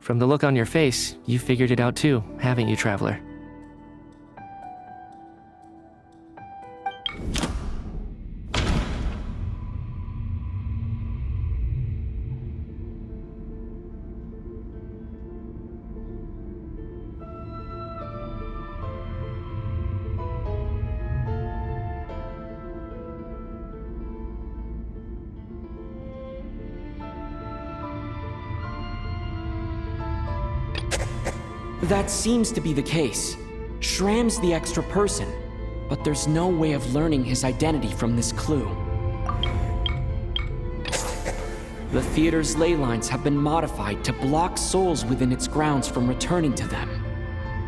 From the look on your face, you figured it out too, haven't you, Traveler? That seems to be the case. Shram's the extra person, but there's no way of learning his identity from this clue. The theater's ley lines have been modified to block souls within its grounds from returning to them.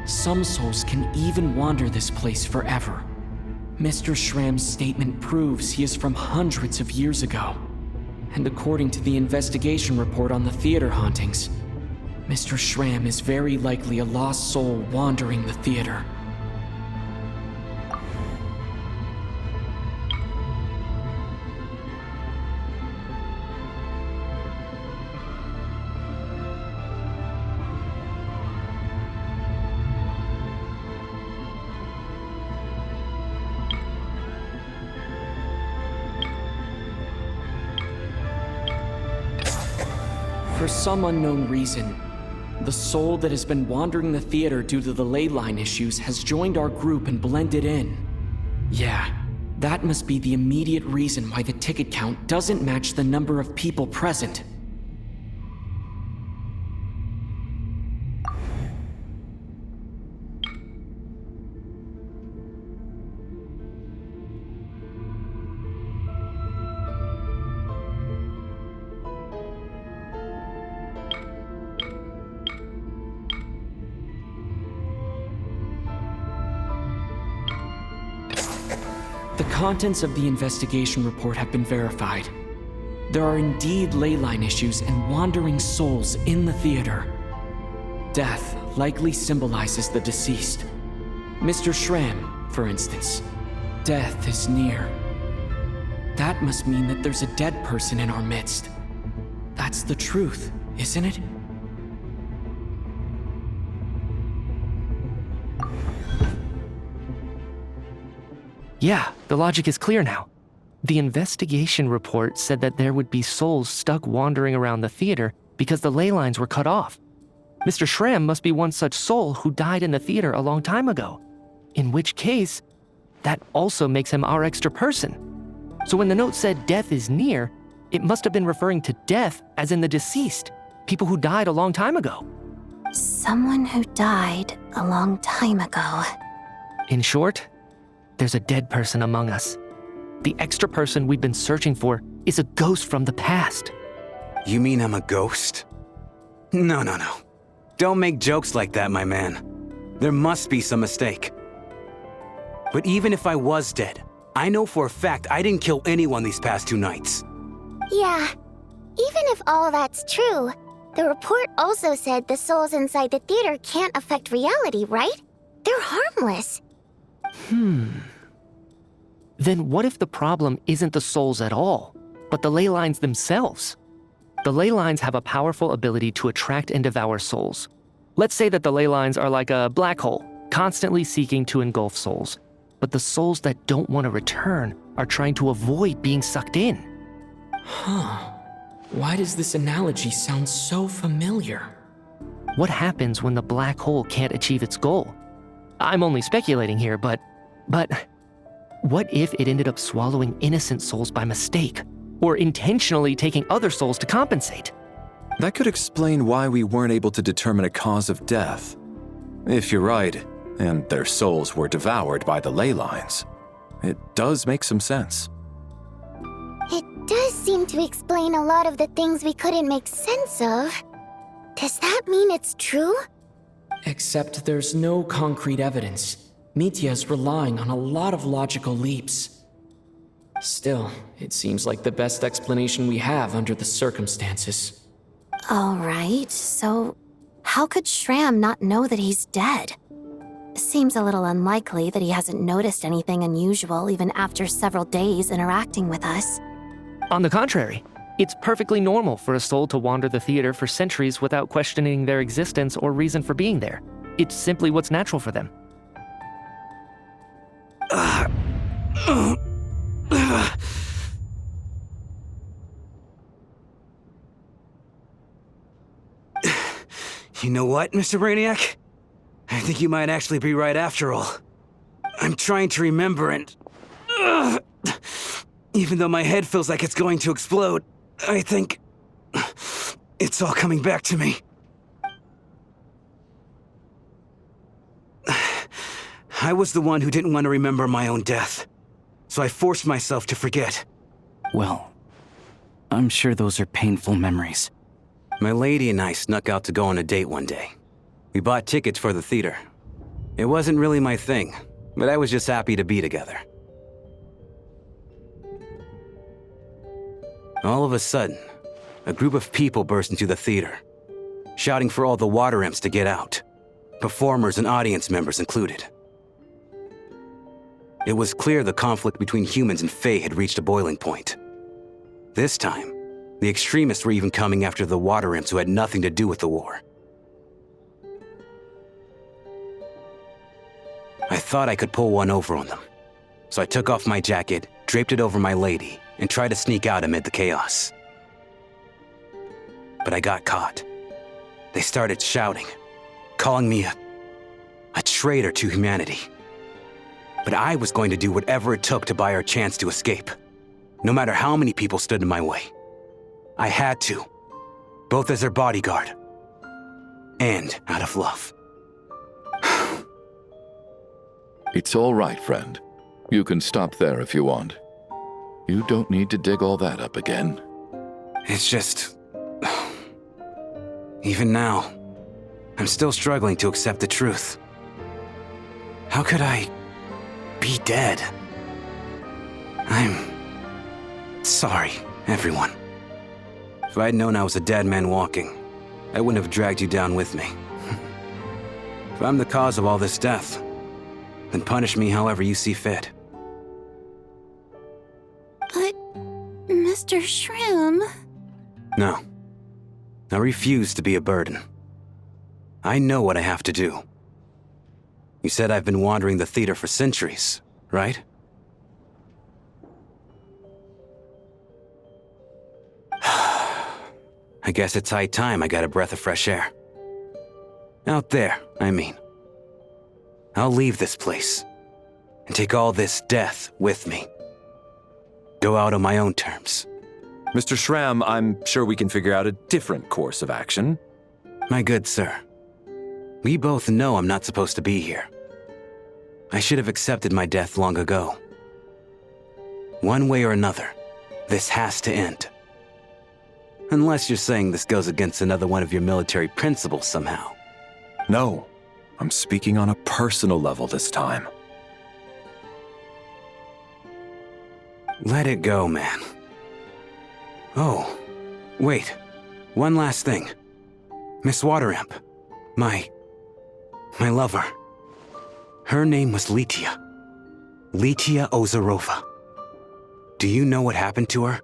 Some souls can even wander this place forever. Mr. Shram's statement proves he is from hundreds of years ago. And according to the investigation report on the theater hauntings, Mr. Shram is very likely a lost soul wandering the theater. For some unknown reason, the soul that has been wandering the theater due to the ley line issues has joined our group and blended in. Yeah, that must be the immediate reason why the ticket count doesn't match the number of people present. The contents of the investigation report have been verified. There are indeed ley line issues and wandering souls in the theater. Death likely symbolizes the deceased. Mr. Shram, for instance, death is near. That must mean that there's a dead person in our midst. That's the truth, isn't it? Yeah, the logic is clear now. The investigation report said that there would be souls stuck wandering around the theater because the ley lines were cut off. Mr. Shram must be one such soul who died in the theater a long time ago. In which case, that also makes him our extra person. So when the note said death is near, it must have been referring to death as in the deceased, people who died a long time ago. Someone who died a long time ago. In short, there's a dead person among us. The extra person we've been searching for is a ghost from the past. You mean I'm a ghost? No. Don't make jokes like that, my man. There must be some mistake. But even if I was dead, I know for a fact I didn't kill anyone these past 2 nights. Yeah, even if all that's true, the report also said the souls inside the theater can't affect reality, right? They're harmless. Then what if the problem isn't the souls at all, but the ley lines themselves? The ley lines have a powerful ability to attract and devour souls. Let's say that the ley lines are like a black hole, constantly seeking to engulf souls. But the souls that don't want to return are trying to avoid being sucked in. Why does this analogy sound so familiar? What happens when the black hole can't achieve its goal? I'm only speculating here, but what if it ended up swallowing innocent souls by mistake, or intentionally taking other souls to compensate? That could explain why we weren't able to determine a cause of death. If you're right, and their souls were devoured by the ley lines, it does make some sense. It does seem to explain a lot of the things we couldn't make sense of. Does that mean it's true? Except there's no concrete evidence. Mitya is relying on a lot of logical leaps. Still, it seems like the best explanation we have under the circumstances. All right, so how could Shram not know that he's dead? Seems a little unlikely that he hasn't noticed anything unusual even after several days interacting with us. On the contrary, It's perfectly normal for a soul to wander the theater for centuries without questioning their existence or reason for being there. It's simply what's natural for them. You know what, Mr. Brainiac? I think you might actually be right after all. I'm trying to remember and... even though my head feels like it's going to explode, I think... it's all coming back to me. I was the one who didn't want to remember my own death, so I forced myself to forget. Well, I'm sure those are painful memories. My lady and I snuck out to go on a date one day. We bought tickets for the theater. It wasn't really my thing, but I was just happy to be together. All of a sudden, a group of people burst into the theater, shouting for all the water imps to get out, performers and audience members included. It was clear the conflict between humans and Fae had reached a boiling point. This time, the extremists were even coming after the water imps who had nothing to do with the war. I thought I could pull one over on them, so I took off my jacket, draped it over my lady, and tried to sneak out amid the chaos. But I got caught. They started shouting, calling me a traitor to humanity. But I was going to do whatever it took to buy our chance to escape, no matter how many people stood in my way. I had to, both as their bodyguard and out of love. It's all right, friend. You can stop there if you want. You don't need to dig all that up again. It's just... even now, I'm still struggling to accept the truth. How could I be dead? I'm sorry, everyone. If I'd known I was a dead man walking, I wouldn't have dragged you down with me. If I'm the cause of all this death, then punish me however you see fit. But, Mr. Shroom... No. I refuse to be a burden. I know what I have to do. You said I've been wandering the theater for centuries, right? I guess it's high time I got a breath of fresh air. Out there, I mean. I'll leave this place and take all this death with me. Go out on my own terms. Mr. Shram, I'm sure we can figure out a different course of action. My good sir, we both know I'm not supposed to be here. I should have accepted my death long ago. One way or another, this has to end. Unless you're saying this goes against another one of your military principles somehow. No, I'm speaking on a personal level this time. Let it go, man. Oh, wait. One last thing. Miss Waterimp. My lover. Her name was Litia. Litia Ozarova. Do you know what happened to her?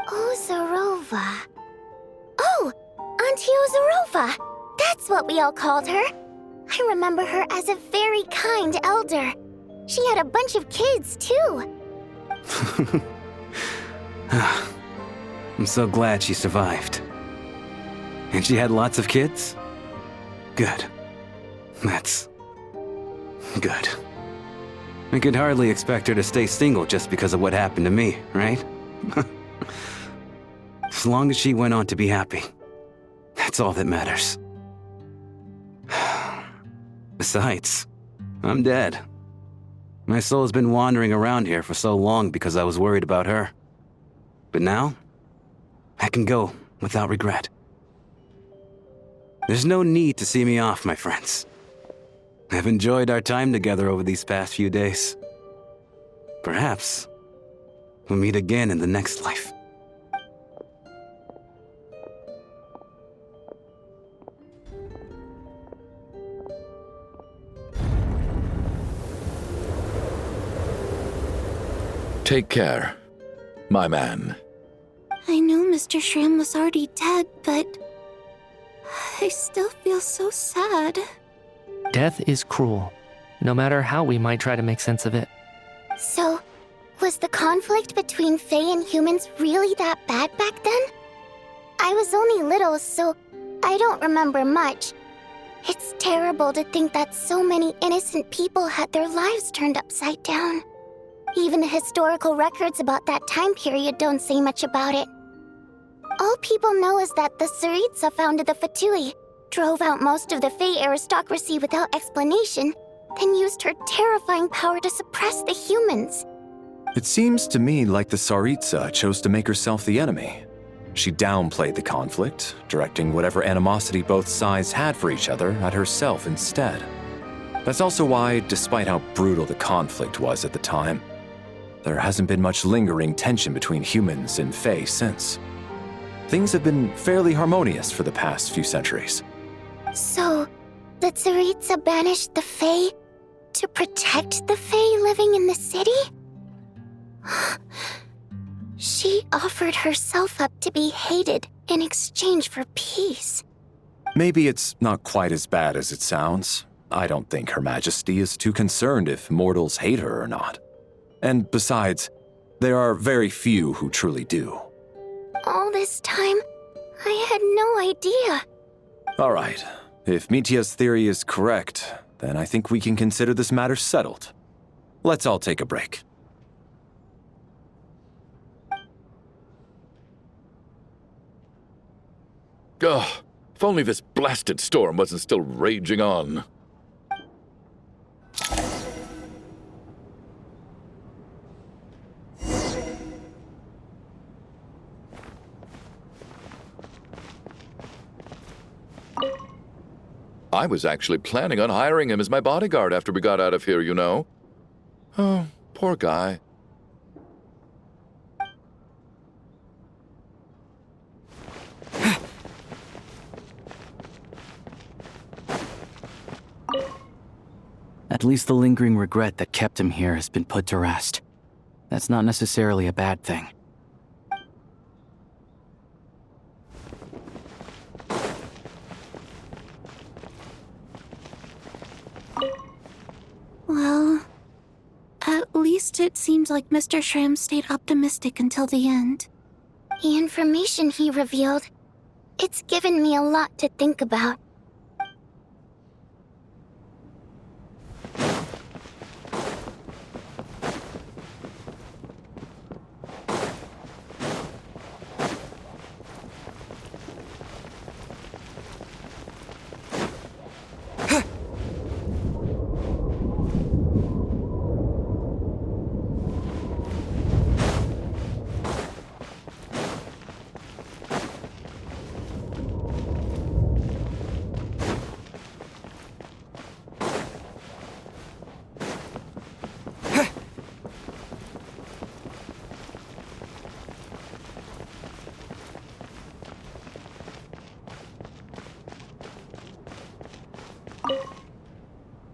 Ozarova. Oh, Auntie Ozarova. That's what we all called her. I remember her as a very kind elder. She had a bunch of kids, too. I'm so glad she survived. And she had lots of kids? Good. That's... good. I could hardly expect her to stay single just because of what happened to me, right? As long as she went on to be happy, that's all that matters. Besides, I'm dead. My soul's been wandering around here for so long because I was worried about her. But now, I can go without regret. There's no need to see me off, my friends. I've enjoyed our time together over these past few days. Perhaps we'll meet again in the next life. Take care, my man. I know, Mr. Mr. Shram was already dead, but I still feel so sad. Death is cruel, no matter how we might try to make sense of it. So, was the conflict between Fae and humans really that bad back then? I was only little, so I don't remember much. It's terrible to think that so many innocent people had their lives turned upside down. Even the historical records about that time period don't say much about it. All people know is that the Tsaritsa founded the Fatui, drove out most of the Fae aristocracy without explanation, then used her terrifying power to suppress the humans. It seems to me like the Tsaritsa chose to make herself the enemy. She downplayed the conflict, directing whatever animosity both sides had for each other at herself instead. That's also why, despite how brutal the conflict was at the time, there hasn't been much lingering tension between humans and Fae since. Things have been fairly harmonious for the past few centuries. So, the Tsaritsa banished the Fae to protect the Fae living in the city? She offered herself up to be hated in exchange for peace. Maybe it's not quite as bad as it sounds. I don't think Her Majesty is too concerned if mortals hate her or not. And besides, there are very few who truly do. All this time, I had no idea. All right, if Mitya's theory is correct, then I think we can consider this matter settled. Let's all take a break. Ugh, if only this blasted storm wasn't still raging on. I was actually planning on hiring him as my bodyguard after we got out of here, you know. Oh, poor guy. At least the lingering regret that kept him here has been put to rest. That's not necessarily a bad thing. Well, at least it seems like Mr. Shram stayed optimistic until the end. The information he revealed, it's given me a lot to think about.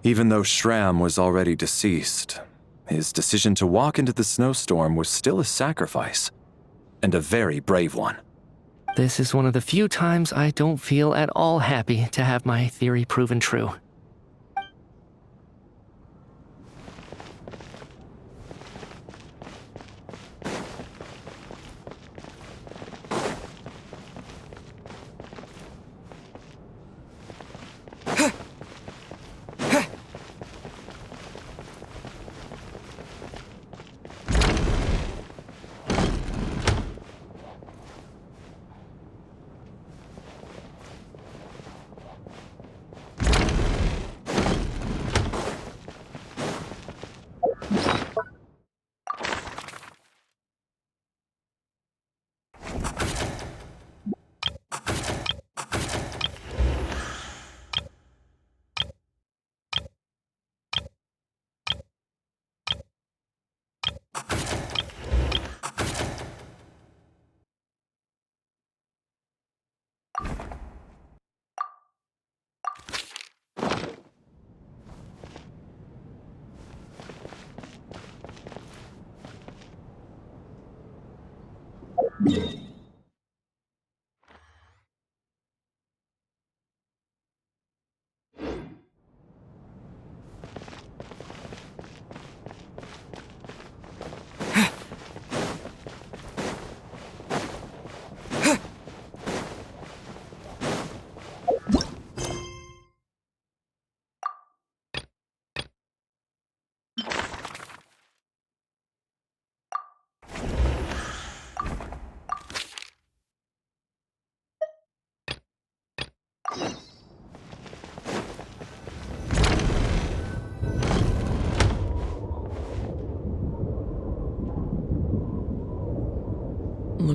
Even though Shram was already deceased, his decision to walk into the snowstorm was still a sacrifice, and a very brave one. This is one of the few times I don't feel at all happy to have my theory proven true.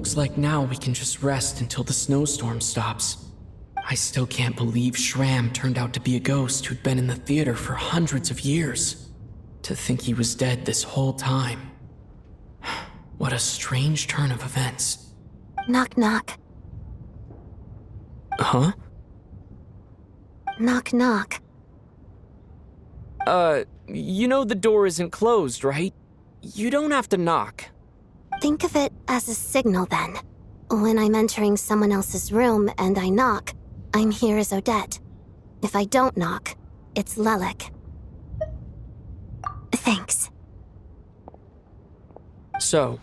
Looks like now we can just rest until the snowstorm stops. I still can't believe Shram turned out to be a ghost who'd been in the theater for hundreds of years. To think he was dead this whole time. What a strange turn of events. Knock knock. Huh? Knock knock. You know the door isn't closed, right? You don't have to knock. Think of it as a signal then. When I'm entering someone else's room and I knock, I'm here as Odette. If I don't knock, it's Lelik. Thanks. So,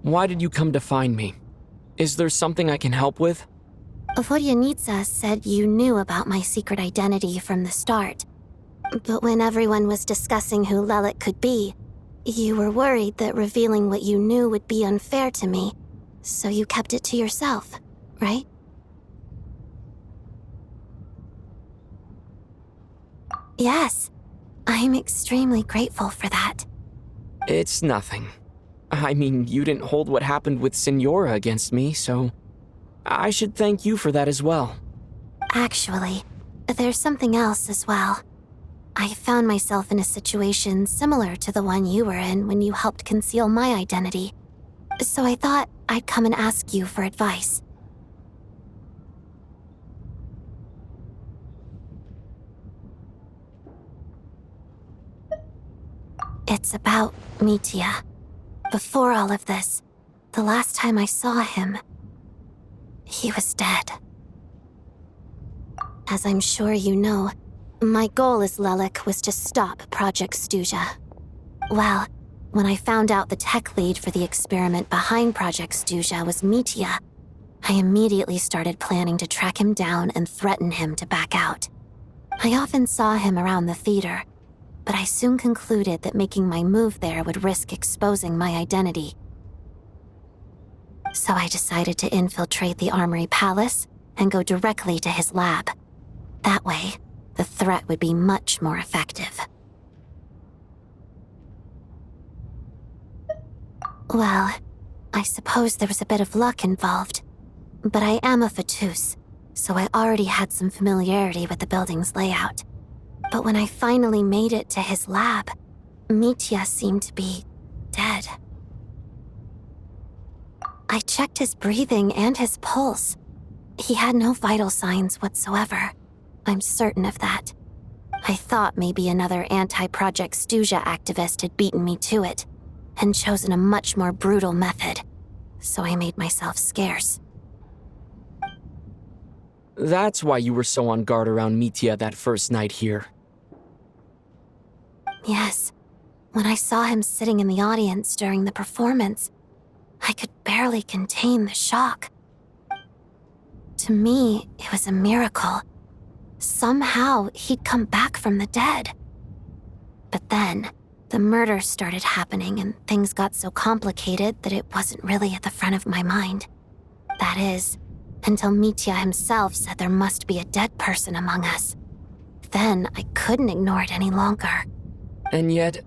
why did you come to find me? Is there something I can help with? Vodyanitsa said you knew about my secret identity from the start. But when everyone was discussing who Lelik could be, you were worried that revealing what you knew would be unfair to me, so you kept it to yourself, right? Yes, I'm extremely grateful for that. It's nothing. I mean, you didn't hold what happened with Signora against me, so I should thank you for that as well. Actually, there's something else as well. I found myself in a situation similar to the one you were in when you helped conceal my identity. So I thought I'd come and ask you for advice. It's about Mitya. Before all of this, the last time I saw him, he was dead. As I'm sure you know, my goal as Lelik was to stop Project Stuja. Well, when I found out the tech lead for the experiment behind Project Stuja was Mitya, I immediately started planning to track him down and threaten him to back out. I often saw him around the theater, but I soon concluded that making my move there would risk exposing my identity. So I decided to infiltrate the Armory Palace and go directly to his lab. That way, the threat would be much more effective. Well, I suppose there was a bit of luck involved, but I am a Fatus, so I already had some familiarity with the building's layout. But when I finally made it to his lab, Mitya seemed to be dead. I checked his breathing and his pulse. He had no vital signs whatsoever. I'm certain of that. I thought maybe another anti-Project Stuja activist had beaten me to it, and chosen a much more brutal method, so I made myself scarce. That's why you were so on guard around Mitya that first night here. Yes. When I saw him sitting in the audience during the performance, I could barely contain the shock. To me, it was a miracle. Somehow, he'd come back from the dead. But then, the murder started happening and things got so complicated that it wasn't really at the front of my mind. That is, until Mitya himself said there must be a dead person among us. Then I couldn't ignore it any longer. And yet,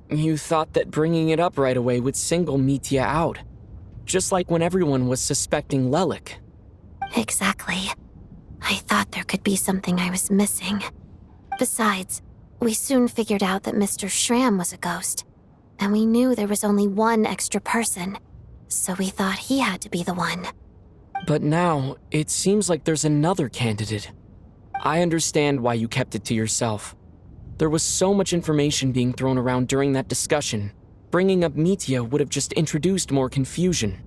you thought that bringing it up right away would single Mitya out. Just like when everyone was suspecting Lelik. Exactly. I thought there could be something I was missing. Besides, we soon figured out that Mr. Shram was a ghost, and we knew there was only one extra person, so we thought he had to be the one. But now, it seems like there's another candidate. I understand why you kept it to yourself. There was so much information being thrown around during that discussion. Bringing up Mitya would have just introduced more confusion.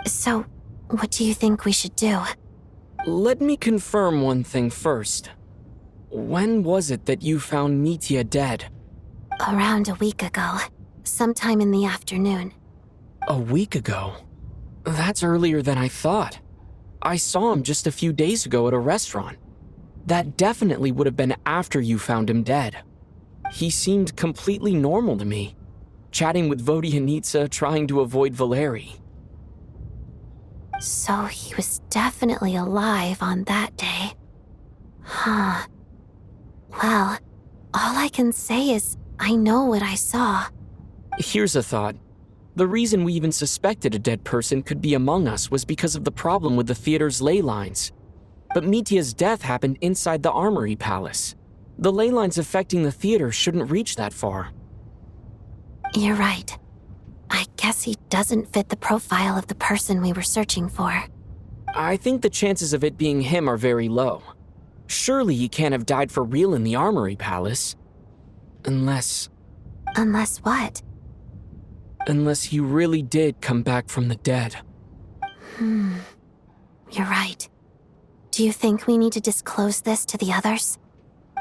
So, what do you think we should do? Let me confirm one thing first. When was it that you found Mitya dead? Around a week ago, sometime in the afternoon. A week ago? That's earlier than I thought. I saw him just a few days ago at a restaurant. That definitely would have been after you found him dead. He seemed completely normal to me, chatting with Vodyanitsa, trying to avoid Valeri. So he was definitely alive on that day. Huh. Well, all I can say is I know what I saw. Here's a thought. The reason we even suspected a dead person could be among us was because of the problem with the theater's ley lines. But Mitya's death happened inside the Armory Palace. The ley lines affecting the theater shouldn't reach that far. You're right. I guess he doesn't fit the profile of the person we were searching for. I think the chances of it being him are very low. Surely he can't have died for real in the Armory Palace. Unless What? Unless he really did come back from the dead. You're right. Do you think we need to disclose this to the others?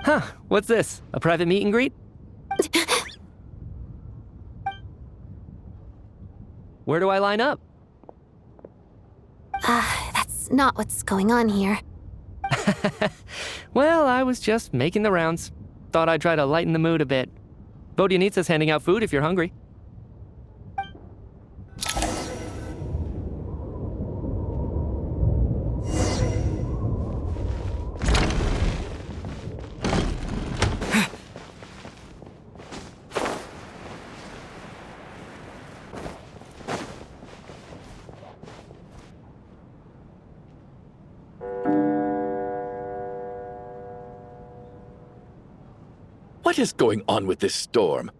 Huh, what's this? A private meet and greet? Where do I line up? That's not what's going on here. Well, I was just making the rounds. Thought I'd try to lighten the mood a bit. Vodyanitsa's handing out food if you're hungry. What is going on with this storm?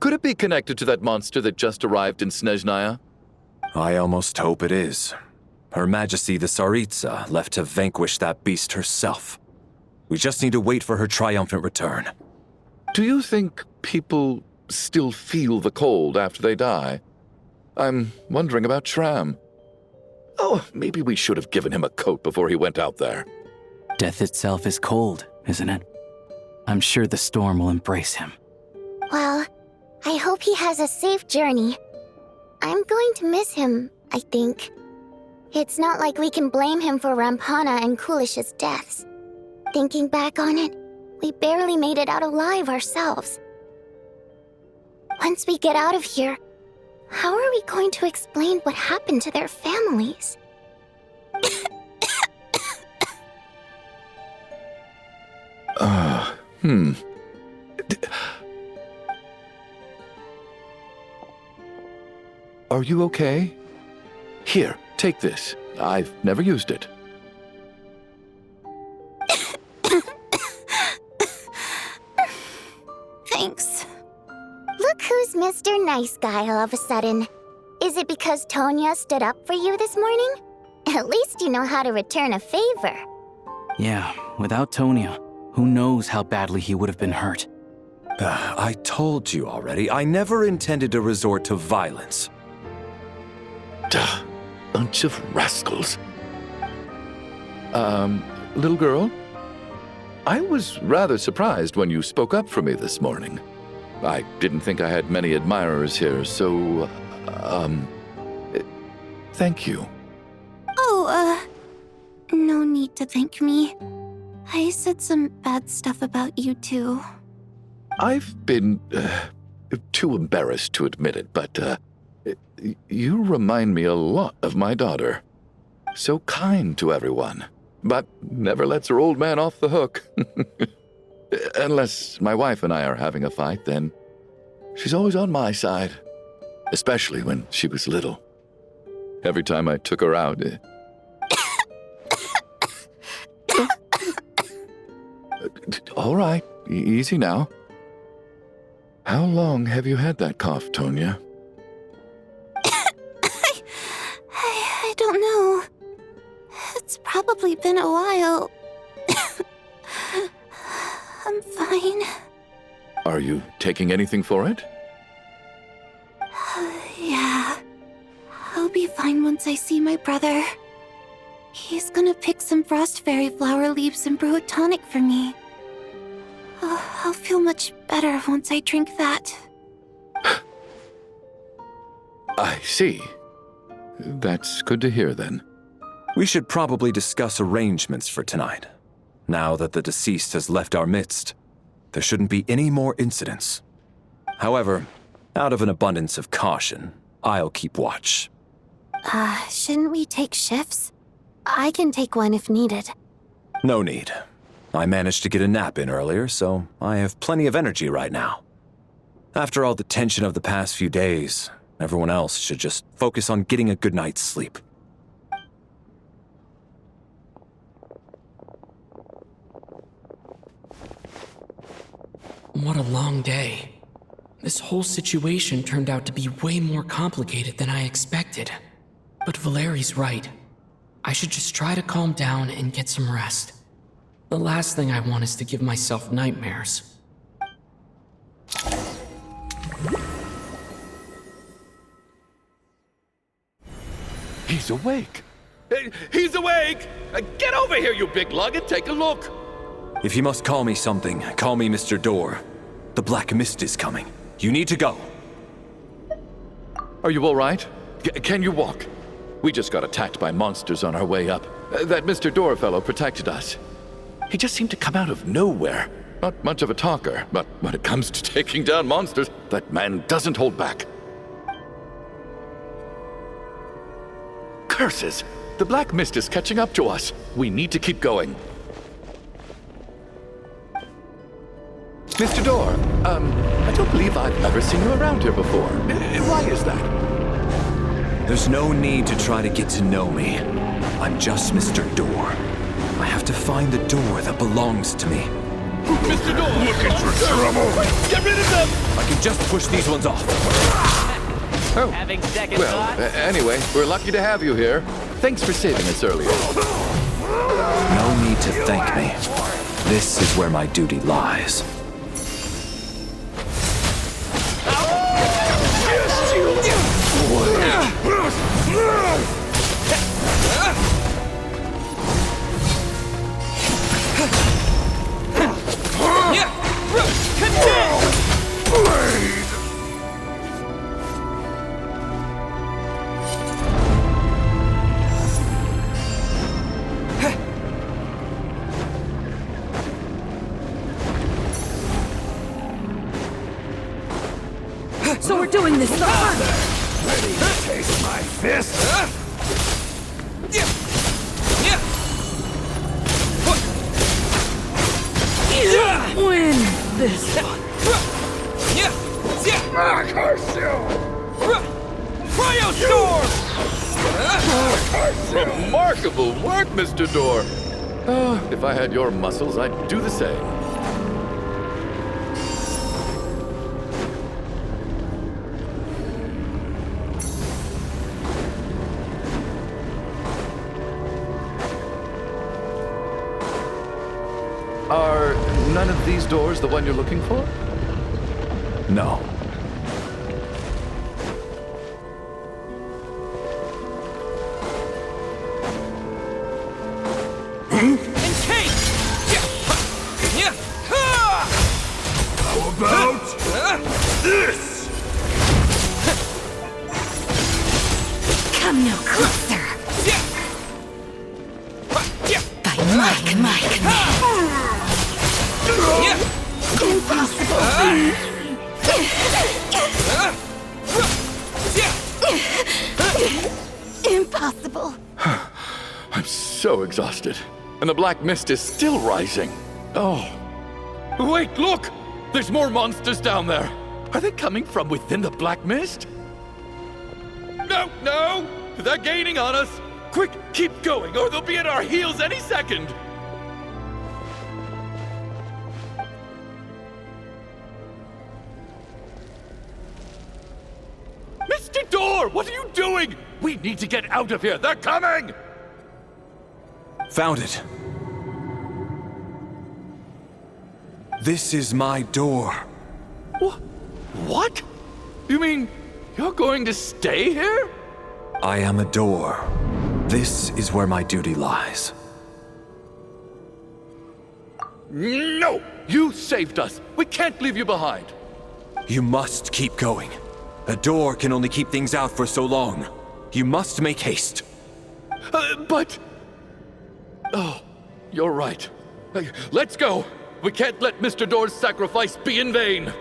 Could it be connected to that monster that just arrived in Snezhnaya? I almost hope it is. Her Majesty the Tsaritsa left to vanquish that beast herself. We just need to wait for her triumphant return. Do you think people still feel the cold after they die? I'm wondering about Shram. Oh, maybe we should have given him a coat before he went out there. Death itself is cold, isn't it? I'm sure the storm will embrace him. Well, I hope he has a safe journey. I'm going to miss him, I think. It's not like we can blame him for Rampana and Kulish's deaths. Thinking back on it, we barely made it out alive ourselves. Once we get out of here, how are we going to explain what happened to their families? Are you okay? Here, take this. I've never used it. Thanks. Look who's Mr. Nice Guy all of a sudden. Is it because Tonya stood up for you this morning? At least you know how to return a favor. Yeah, without Tonya, who knows how badly he would have been hurt. I told you already, I never intended to resort to violence. Duh, bunch of rascals. Little girl? I was rather surprised when you spoke up for me this morning. I didn't think I had many admirers here, so, thank you. Oh, no need to thank me. I said some bad stuff about you too. I've been, too embarrassed to admit it, but, you remind me a lot of my daughter. So kind to everyone, but never lets her old man off the hook. Unless my wife and I are having a fight, then she's always on my side. Especially when she was little. Every time I took her out... All right, easy now. How long have you had that cough, Tonya? I don't know. It's probably been a while. I'm fine. Are you taking anything for it? Yeah. I'll be fine once I see my brother. He's gonna pick some frost fairy flower leaves and brew a tonic for me. I'll feel much better once I drink that. I see. That's good to hear, then. We should probably discuss arrangements for tonight. Now that the deceased has left our midst, there shouldn't be any more incidents. However, out of an abundance of caution, I'll keep watch. Shouldn't we take shifts? I can take one if needed. No need. I managed to get a nap in earlier, so I have plenty of energy right now. After all the tension of the past few days, Everyone else should just focus on getting a good night's sleep. What a long day. This whole situation turned out to be way more complicated than I expected. But Valeri's right. I should just try to calm down and get some rest. The last thing I want is to give myself nightmares. He's awake. He's awake! Get over here, you big lug, and take a look. If you must call me something, call me Mr. Door. The Black Mist is coming. You need to go. Are you all right? Can you walk? We just got attacked by monsters on our way up. That Mr. Door fellow protected us. He just seemed to come out of nowhere. Not much of a talker, but when it comes to taking down monsters, that man doesn't hold back. Curses! The Black Mist is catching up to us. We need to keep going. Mr. Door, I don't believe I've ever seen you around here before. Why is that? There's no need to try to get to know me. I'm just Mr. Door. I have to find the door that belongs to me. Mr. Door! Looking for trouble! Get rid of them! I can just push these ones off. Oh. Having second Well, thoughts? anyway, we're lucky to have you here. Thanks for saving us earlier. No need to thank me. This is where my duty lies. So we're doing this the hard way. Ready to taste my fist? Win this one. Remarkable work, Mr. Door. Oh, if I had your muscles, I'd do the same. Are none of these doors the one you're looking for? No. How about this? Come no closer. By my command. Impossible. I'm so exhausted. And the Black Mist is still rising. Oh. Wait, look! There's more monsters down there. Are they coming from within the Black Mist? No, no! They're gaining on us! Quick, keep going, or they'll be at our heels any second! Mr. Door, what are you doing? We need to get out of here. They're coming! Found it. This is my door. What? You mean you're going to stay here? I am a door. This is where my duty lies. No! You saved us. We can't leave you behind. You must keep going. A door can only keep things out for so long. You must make haste. But... Oh, you're right. Let's go. We can't let Mr. Door's sacrifice be in vain.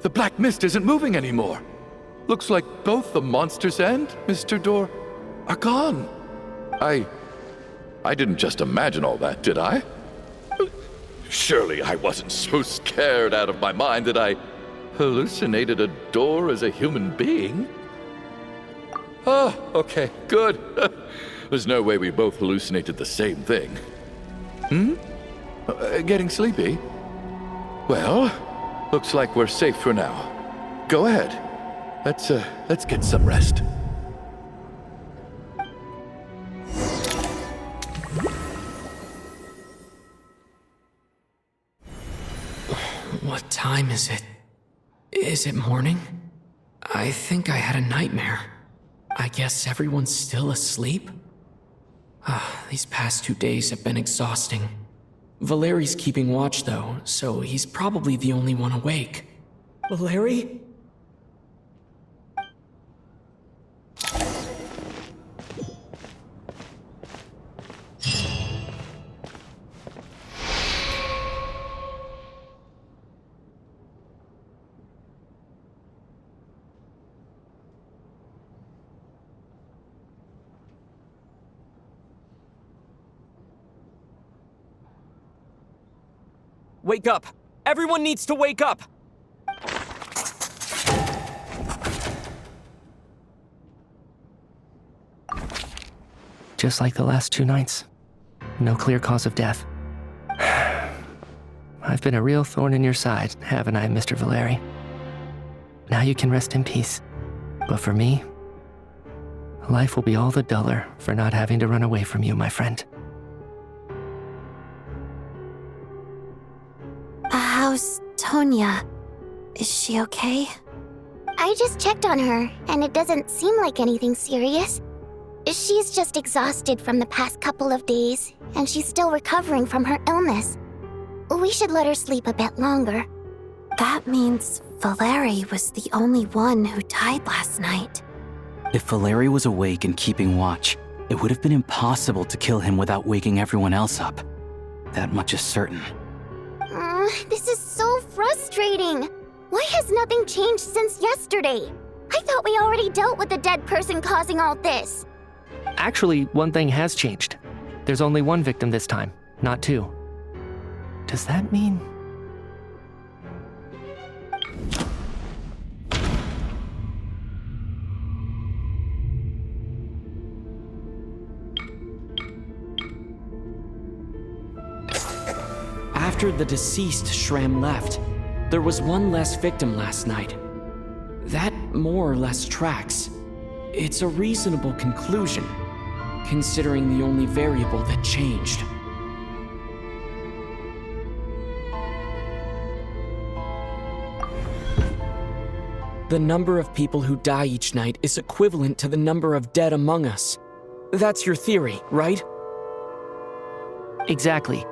The Black Mist isn't moving anymore. Looks like both the monsters and Mr. Door are gone. I didn't just imagine all that, did I? Surely I wasn't so scared out of my mind that I hallucinated a door as a human being? Oh, okay, good. There's no way we both hallucinated the same thing. Getting sleepy? Well, looks like we're safe for now. Go ahead. Let's get some rest. What time is it? Is it morning? I think I had a nightmare. I guess everyone's still asleep? These past 2 days have been exhausting. Valeri's keeping watch though, so he's probably the only one awake. Valeri? Wake up! Everyone needs to wake up! Just like the last 2 nights. No clear cause of death. I've been a real thorn in your side, haven't I, Mr. Valeri? Now you can rest in peace. But for me, life will be all the duller for not having to run away from you, my friend. How's Tonya? Is she okay? I just checked on her, and it doesn't seem like anything serious. She's just exhausted from the past couple of days, and she's still recovering from her illness. We should let her sleep a bit longer. That means Valeri was the only one who died last night. If Valeri was awake and keeping watch, it would have been impossible to kill him without waking everyone else up. That much is certain. This is so frustrating. Why has nothing changed since yesterday? I thought we already dealt with the dead person causing all this. Actually, one thing has changed. There's only 1 victim this time, not 2. Does that mean... After the deceased Shram left, there was 1 less victim last night. That more or less tracks. It's a reasonable conclusion, considering the only variable that changed. The number of people who die each night is equivalent to the number of dead among us. That's your theory, right? Exactly.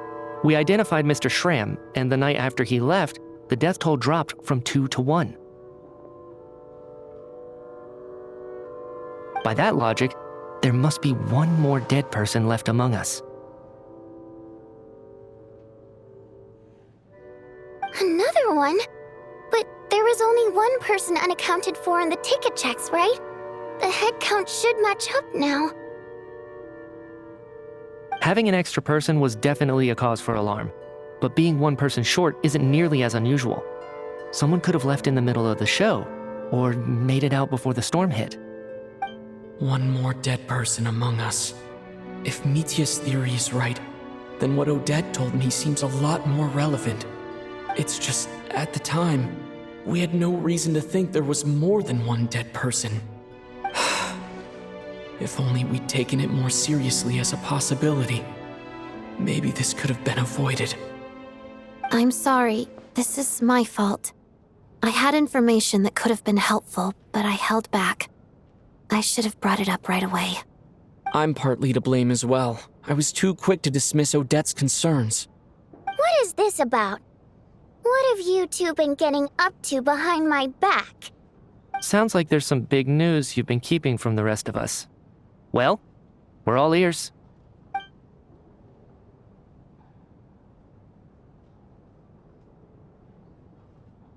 We identified Mr. Shram, and the night after he left, the death toll dropped from 2 to 1. By that logic, there must be 1 more dead person left among us. Another one? But there was only 1 person unaccounted for in the ticket checks, right? The head count should match up now. Having an extra person was definitely a cause for alarm, but being 1 person short isn't nearly as unusual. Someone could have left in the middle of the show, or made it out before the storm hit. 1 more dead person among us. If Mitya's theory is right, then what Odette told me seems a lot more relevant. It's just, at the time, we had no reason to think there was more than 1 dead person. If only we'd taken it more seriously as a possibility, maybe this could have been avoided. I'm sorry. This is my fault. I had information that could have been helpful, but I held back. I should have brought it up right away. I'm partly to blame as well. I was too quick to dismiss Odette's concerns. What is this about? What have you two been getting up to behind my back? Sounds like there's some big news you've been keeping from the rest of us. Well, we're all ears.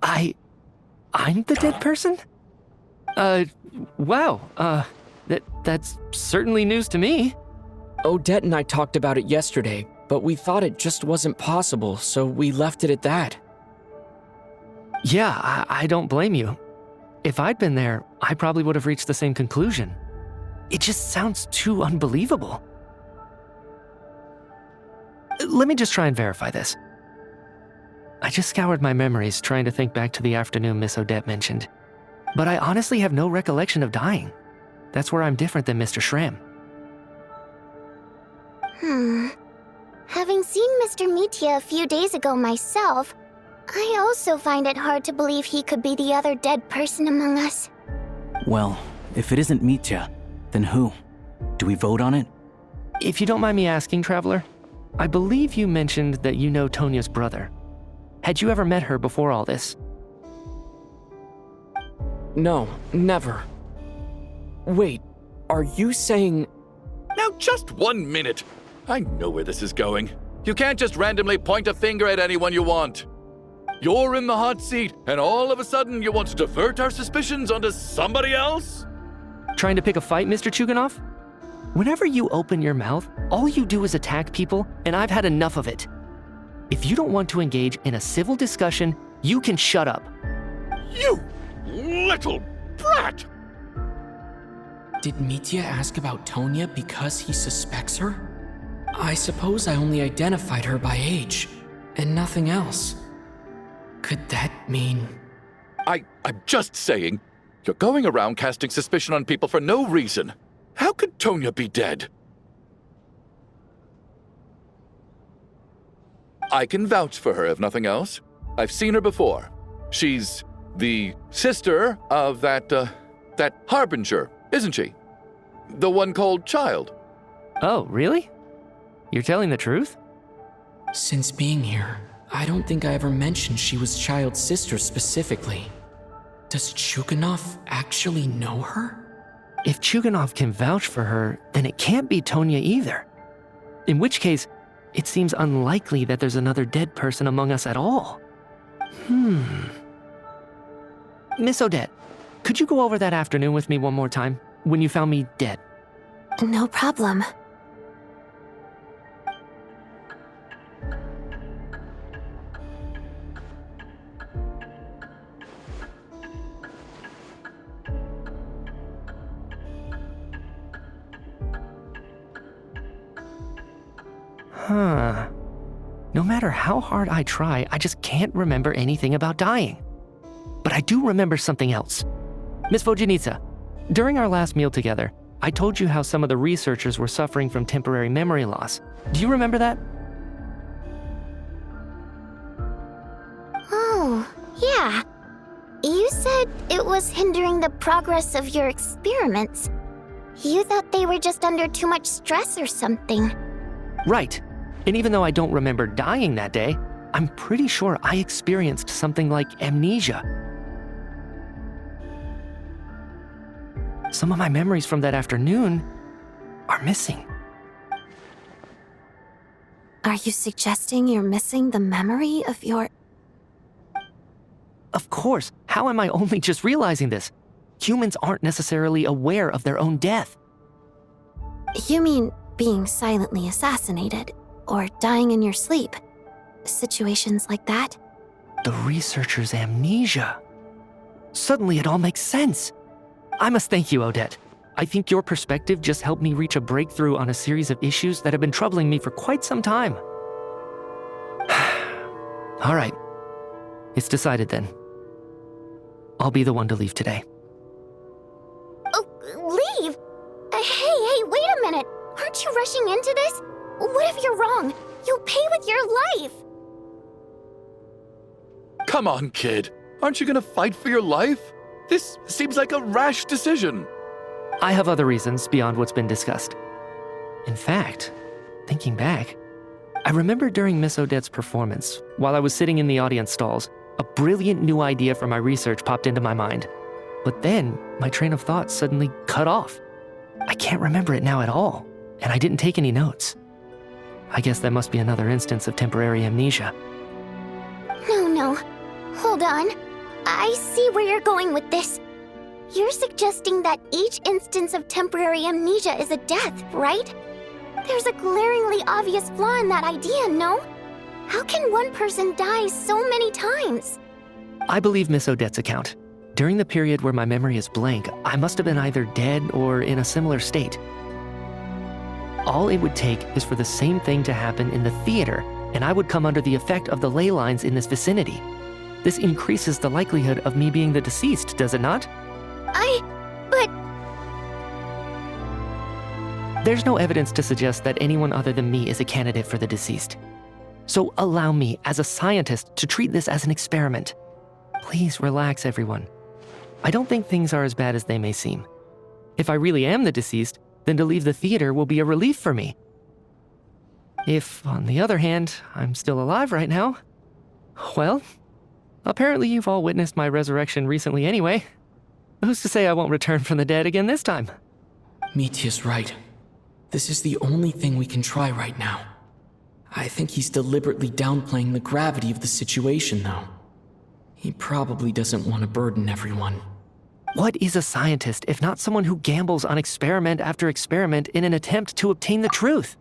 I'm the dead person? Wow, that's certainly news to me. Odette and I talked about it yesterday, but we thought it just wasn't possible, so we left it at that. Yeah, I don't blame you. If I'd been there, I probably would have reached the same conclusion. It just sounds too unbelievable. Let me just try and verify this. I just scoured my memories trying to think back to the afternoon Miss Odette mentioned. But I honestly have no recollection of dying. That's where I'm different than Mr. Schramm. Having seen Mr. Mitya a few days ago myself, I also find it hard to believe he could be the other dead person among us. Well, if it isn't Mitya, then who? Do we vote on it? If you don't mind me asking, Traveler, I believe you mentioned that you know Tonya's brother. Had you ever met her before all this? No, never. Wait, are you saying... Now, just 1 minute. I know where this is going. You can't just randomly point a finger at anyone you want. You're in the hot seat, and all of a sudden you want to divert our suspicions onto somebody else? Trying to pick a fight, Mr. Chuganov? Whenever you open your mouth, all you do is attack people, and I've had enough of it. If you don't want to engage in a civil discussion, you can shut up. You little brat! Did Mitya ask about Tonya because he suspects her? I suppose I only identified her by age, and nothing else. Could that mean... I'm just saying, you're going around casting suspicion on people for no reason. How could Tonya be dead? I can vouch for her, if nothing else. I've seen her before. She's the sister of that Harbinger, isn't she? The one called Child. Oh, really? You're telling the truth? Since being here, I don't think I ever mentioned she was Child's sister specifically. Does Chuganov actually know her? If Chuganov can vouch for her, then it can't be Tonya either. In which case, it seems unlikely that there's another dead person among us at all. Miss Odette, could you go over that afternoon with me one more time, when you found me dead? No problem. No matter how hard I try, I just can't remember anything about dying. But I do remember something else. Miss Vojanitsa, during our last meal together, I told you how some of the researchers were suffering from temporary memory loss. Do you remember that? Oh, yeah. You said it was hindering the progress of your experiments. You thought they were just under too much stress or something. Right. And even though I don't remember dying that day, I'm pretty sure I experienced something like amnesia. Some of my memories from that afternoon are missing. Are you suggesting you're missing the memory of your... Of course. How am I only just realizing this? Humans aren't necessarily aware of their own death. You mean being silently assassinated, or dying in your sleep? Situations like that? The researcher's amnesia. Suddenly it all makes sense. I must thank you, Odette. I think your perspective just helped me reach a breakthrough on a series of issues that have been troubling me for quite some time. All right. It's decided then. I'll be the one to leave today. Oh, leave? Hey, wait a minute. Aren't you rushing into this? What if you're wrong? You'll pay with your life. Come on, kid. Aren't you gonna fight for your life? This seems like a rash decision. I have other reasons beyond what's been discussed. In fact, thinking back, I remember during Miss Odette's performance, while I was sitting in the audience stalls, a brilliant new idea for my research popped into my mind. But then, my train of thought suddenly cut off. I can't remember it now at all, and I didn't take any notes. I guess that must be another instance of temporary amnesia. No. Hold on. I see where you're going with this. You're suggesting that each instance of temporary amnesia is a death, right? There's a glaringly obvious flaw in that idea, no? How can one person die so many times? I believe Miss Odette's account. During the period where my memory is blank, I must have been either dead or in a similar state. All it would take is for the same thing to happen in the theater, and I would come under the effect of the ley lines in this vicinity. This increases the likelihood of me being the deceased, does it not? But There's no evidence to suggest that anyone other than me is a candidate for the deceased. So allow me, as a scientist, to treat this as an experiment. Please relax, everyone. I don't think things are as bad as they may seem. If I really am the deceased, then to leave the theater will be a relief for me. If, on the other hand, I'm still alive right now, well, apparently you've all witnessed my resurrection recently anyway. Who's to say I won't return from the dead again this time? Mitya's right. This is the only thing we can try right now. I think he's deliberately downplaying the gravity of the situation, though. He probably doesn't want to burden everyone. What is a scientist if not someone who gambles on experiment after experiment in an attempt to obtain the truth?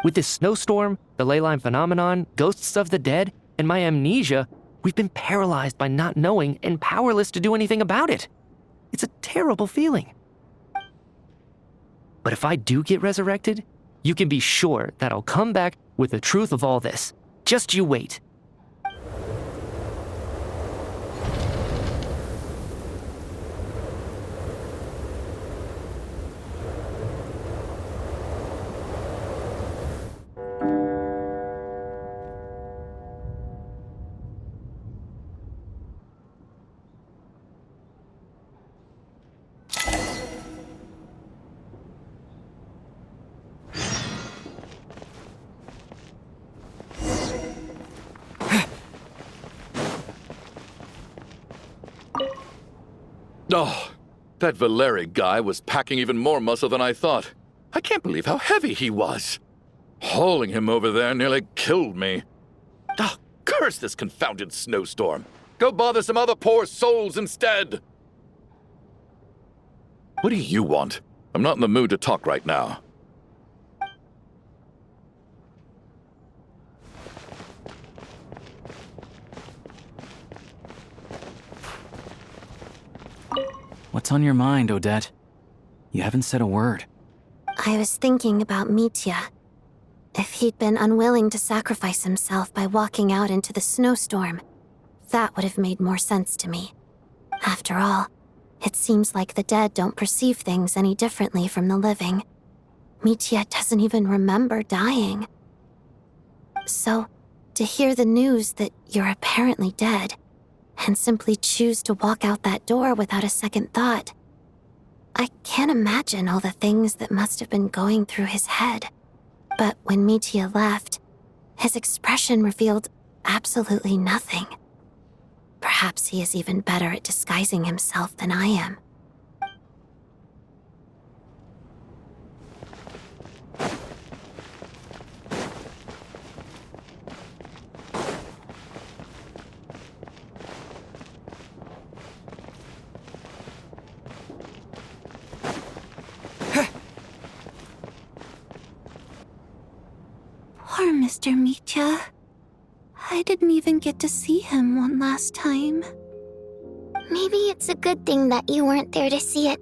With this snowstorm, the ley line phenomenon, ghosts of the dead, and my amnesia, we've been paralyzed by not knowing and powerless to do anything about it. It's a terrible feeling. But if I do get resurrected, you can be sure that I'll come back with the truth of all this. Just you wait. Oh, that Valeri guy was packing even more muscle than I thought. I can't believe how heavy he was. Hauling him over there nearly killed me. Ah, curse this confounded snowstorm. Go bother some other poor souls instead. What do you want? I'm not in the mood to talk right now. What's on your mind, Odette? You haven't said a word. I was thinking about Mitya. If he'd been unwilling to sacrifice himself by walking out into the snowstorm, that would have made more sense to me. After all, it seems like the dead don't perceive things any differently from the living. Mitya doesn't even remember dying. So, to hear the news that you're apparently dead, and simply choose to walk out that door without a second thought, I can't imagine all the things that must have been going through his head. But when Mitya left, his expression revealed absolutely nothing. Perhaps he is even better at disguising himself than I am. Poor Mr. Mitya. I didn't even get to see him one last time. maybe it's a good thing that you weren't there to see it.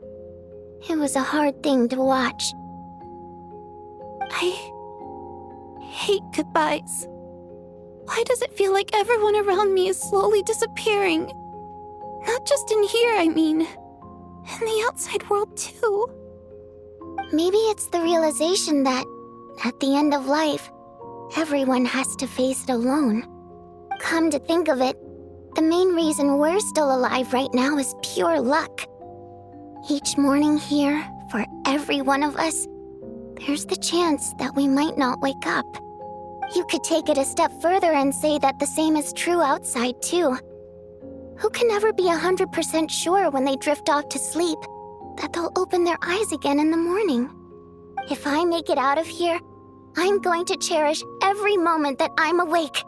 It was a hard thing to watch. I hate goodbyes. Why does it feel like everyone around me is slowly disappearing? Not just in here, I mean. In the outside world, too. Maybe it's the realization that, at the end of life, everyone has to face it alone. Come to think of it, the main reason we're still alive right now is pure luck. Each morning here, for every one of us, there's the chance that we might not wake up. You could take it a step further and say that the same is true outside, too. Who can never be 100% sure when they drift off to sleep that they'll open their eyes again in the morning? If I make it out of here, I'm going to cherish every moment that I'm awake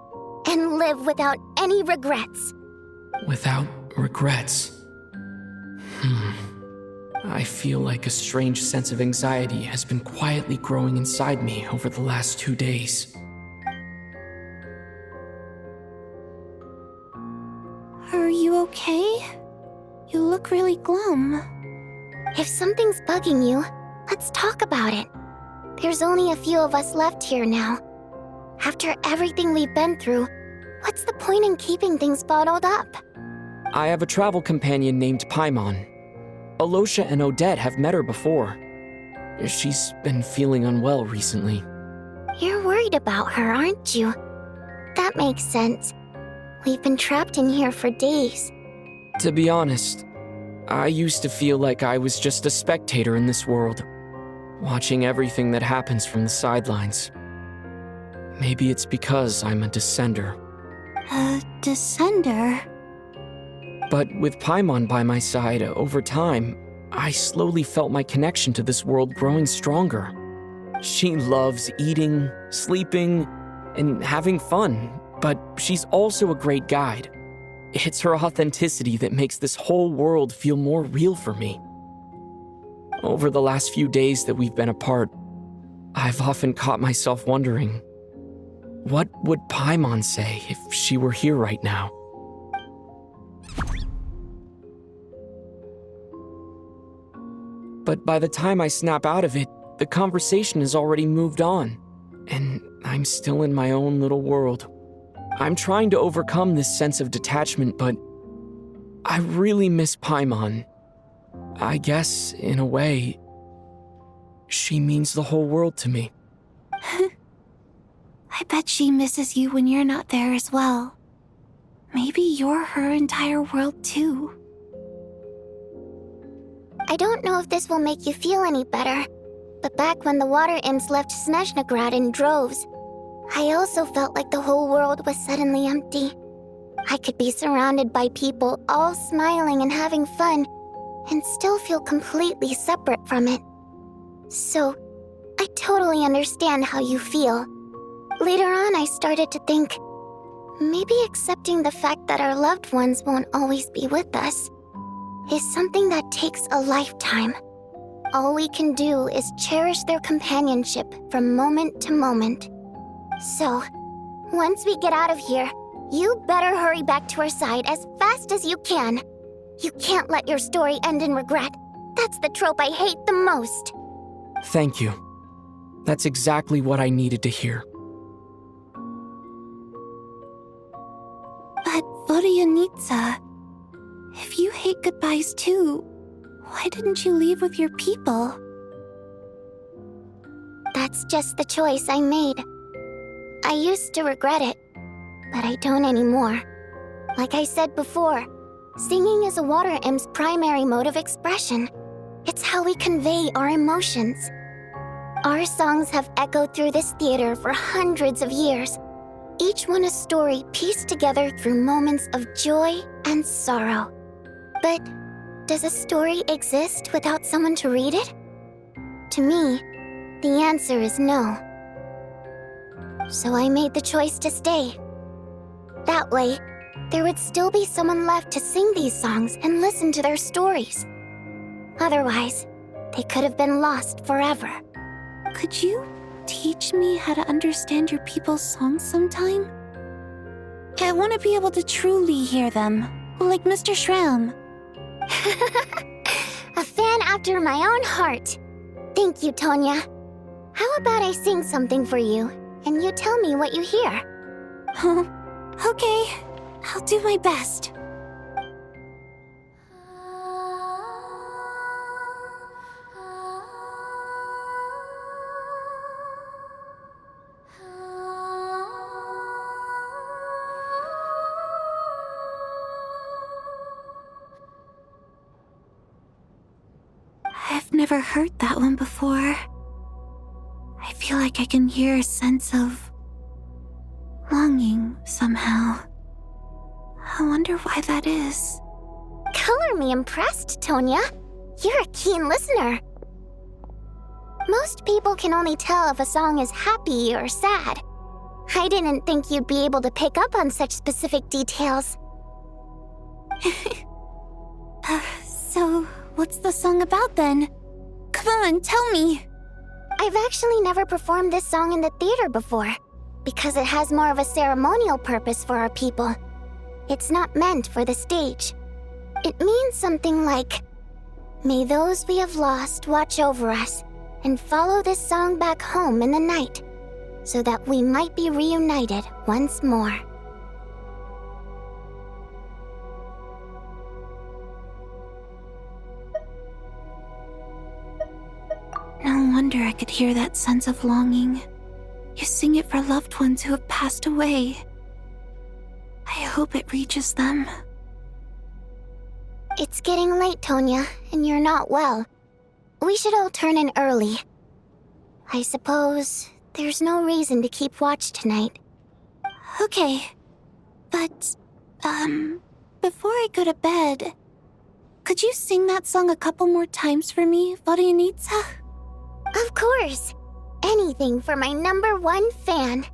and live without any regrets. Without regrets. I feel like a strange sense of anxiety has been quietly growing inside me over the last 2 days. Are you okay? You look really glum. If something's bugging you, let's talk about it. There's only a few of us left here now. After everything we've been through, what's the point in keeping things bottled up? I have a travel companion named Paimon. Alosha and Odette have met her before. She's been feeling unwell recently. You're worried about her, aren't you? That makes sense. We've been trapped in here for days. To be honest, I used to feel like I was just a spectator in this world, watching everything that happens from the sidelines. Maybe it's because I'm a descender. A descender? But with Paimon by my side, over time, I slowly felt my connection to this world growing stronger. She loves eating, sleeping, and having fun, but she's also a great guide. It's her authenticity that makes this whole world feel more real for me. Over the last few days that we've been apart, I've often caught myself wondering, what would Paimon say if she were here right now? But by the time I snap out of it, the conversation has already moved on, and I'm still in my own little world. I'm trying to overcome this sense of detachment, but I really miss Paimon. I guess, in a way, she means the whole world to me. I bet she misses you when you're not there as well. Maybe you're her entire world too. I don't know if this will make you feel any better, but back when the water imps left Snezhnograd in droves, I also felt like the whole world was suddenly empty. I could be surrounded by people all smiling and having fun, and still feel completely separate from it. So, I totally understand how you feel. Later on, I started to think, maybe accepting the fact that our loved ones won't always be with us is something that takes a lifetime. All we can do is cherish their companionship from moment to moment. So, once we get out of here, you better hurry back to our side as fast as you can. You can't let your story end in regret. That's the trope I hate the most. Thank you. That's exactly what I needed to hear. But Vodyanitsa, if you hate goodbyes too, why didn't you leave with your people? That's just the choice I made. I used to regret it, but I don't anymore. Like I said before, singing is a water imp's primary mode of expression. It's how we convey our emotions. Our songs have echoed through this theater for hundreds of years, each one a story pieced together through moments of joy and sorrow. But does a story exist without someone to read it? To me, the answer is no. So I made the choice to stay. That way, there would still be someone left to sing these songs and listen to their stories. Otherwise, they could have been lost forever. Could you teach me how to understand your people's songs sometime? I want to be able to truly hear them, like Mr. Shram. A fan after my own heart. Thank you, Tonya. How about I sing something for you, and you tell me what you hear? Okay, I'll do my best. I've never heard that one before. I feel like I can hear a sense of longing somehow. I wonder why that is. Color me impressed, Tonya. You're a keen listener. Most Most people can only tell if a song is happy or sad. I didn't think you'd be able to pick up on such specific details. So, what's the song about then? Come on, tell me! I've actually never performed this song in the theater before, because it has more of a ceremonial purpose for our people. It's not meant for the stage. It means something like, "May those we have lost watch over us, and follow this song back home in the night, so that we might be reunited once more." No wonder I could hear that sense of longing. You sing it for loved ones who have passed away. I hope it reaches them. It's getting late, Tonya, and you're not well. We should all turn in early. I suppose there's no reason to keep watch tonight. Okay. But, before I go to bed, could you sing that song a couple more times for me, Vodyanitsa? Of course. Anything for my #1 fan.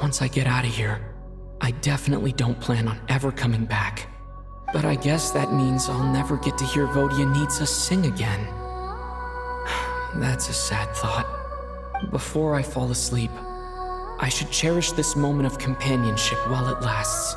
Once I get out of here, I definitely don't plan on ever coming back. But I guess that means I'll never get to hear Vodyanitsa sing again. That's a sad thought. Before I fall asleep, I should cherish this moment of companionship while it lasts.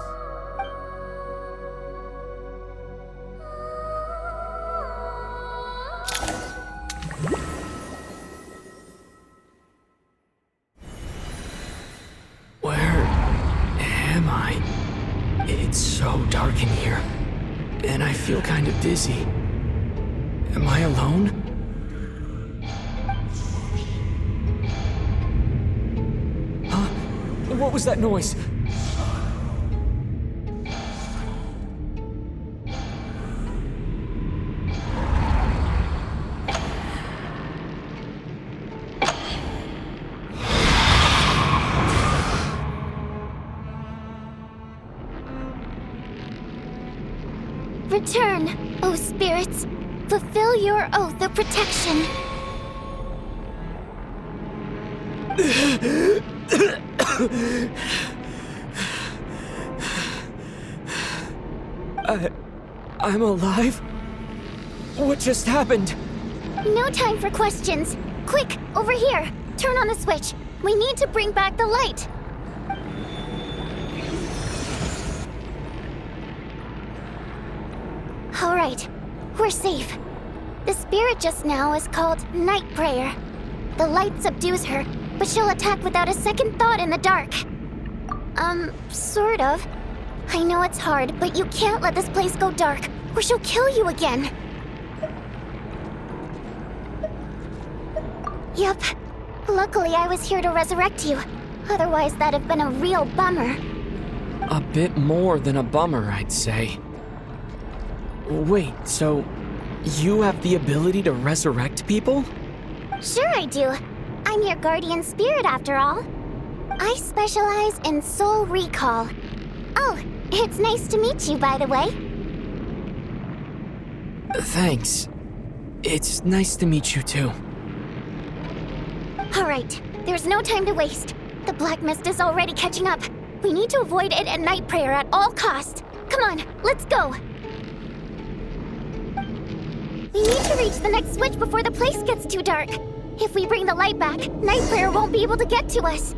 It's so dark in here, and I feel kind of dizzy. Am I alone? Huh? What was that noise? Return, O spirits. Fulfill your oath of protection. I'm alive? What just happened? No time for questions. Quick, over here. Turn on the switch. We need to bring back the light. All right, we're safe. The spirit just now is called Night Prayer. The light subdues her, but she'll attack without a second thought in the dark. Sort of. I know it's hard, but you can't let this place go dark, or she'll kill you again. Yep. Luckily, I was here to resurrect you. Otherwise, that'd have been a real bummer. A bit more than a bummer, I'd say. Wait, so you have the ability to resurrect people? Sure I do. I'm your guardian spirit after all. I specialize in soul recall. Oh, it's nice to meet you, by the way. Thanks. It's nice to meet you too. All right, there's no time to waste. The black mist is already catching up. We need to avoid it and Night Prayer at all costs. Come on, let's go. We need to reach the next switch before the place gets too dark. If we bring the light back, Night Prayer won't be able to get to us.